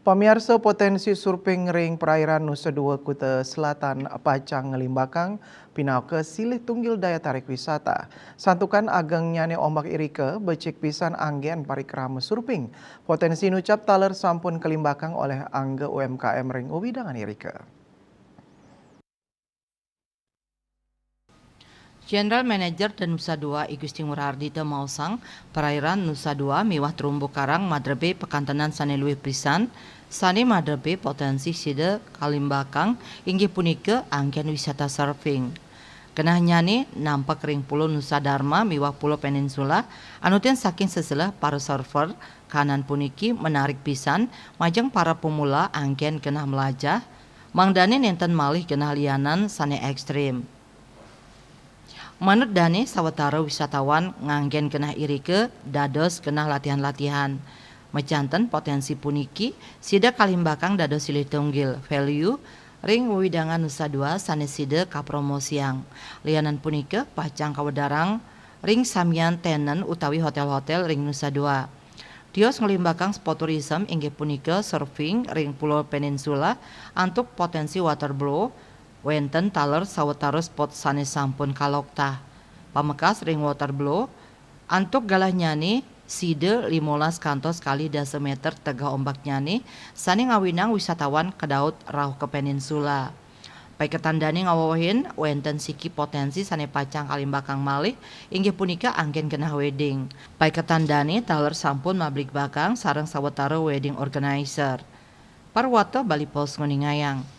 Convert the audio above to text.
Pamirsa potensi surfing ring perairan Nusa Dua Kuta Selatan Pacang Ngelimbakang pinau ke silih tunggil daya tarik wisata. Santukan ageng nyane ombak irike becik pisan anggen parikrama surfing. Potensi nucap taler sampun kelimbakang oleh angge UMKM ring uwi dengan irike. General Manager dan Nusa Dua I Gusti Ngurah Mausang, perairan Nusa Dua miwah terumbu karang madrebe pekantenan sane luwih pisan, sane madrebe potensi side kalimbakang inggih punika angken wisata surfing. Kenah nyane nampak ring pulau Nusa Dharma miwah pulau peninsula anuten saking seselah para surfer kanan puniki menarik pisan majeng para pemula angken kenah melajah mangdane nenten malih kenah lianan sane ekstrim. Manut Dane sawetara wisatawan nganggen kenah irike dados kenah latihan-latihan. Mecanten potensi puniki sida kalimbakang dados silih tunggil value ring widangan Nusa Dua sanes sida kapromosiang. Lianan punika pacang kawedarang ring samian tenen utawi hotel-hotel ring Nusa Dua. Tios ngelimbakang spot tourism inggih punika surfing ring pulau peninsula antuk potensi waterblow wenten taler sawetara spot sanes sampun kalokta. Pamekas ring waterblow antuk galah nyane side 15 kantos kali dasa meter tegah ombak nyane sane ngawinang wisatawan kedaut rauh ke peninsula. Pai ketandani ngawawahin wenten siki potensi sane pacang kalimbakang malih inggih punika anggen kenah wedding. Pai ketandani taler sampun mablik bakang sareng sawetara wedding organizer. Parwata Bali Pos nguningayang.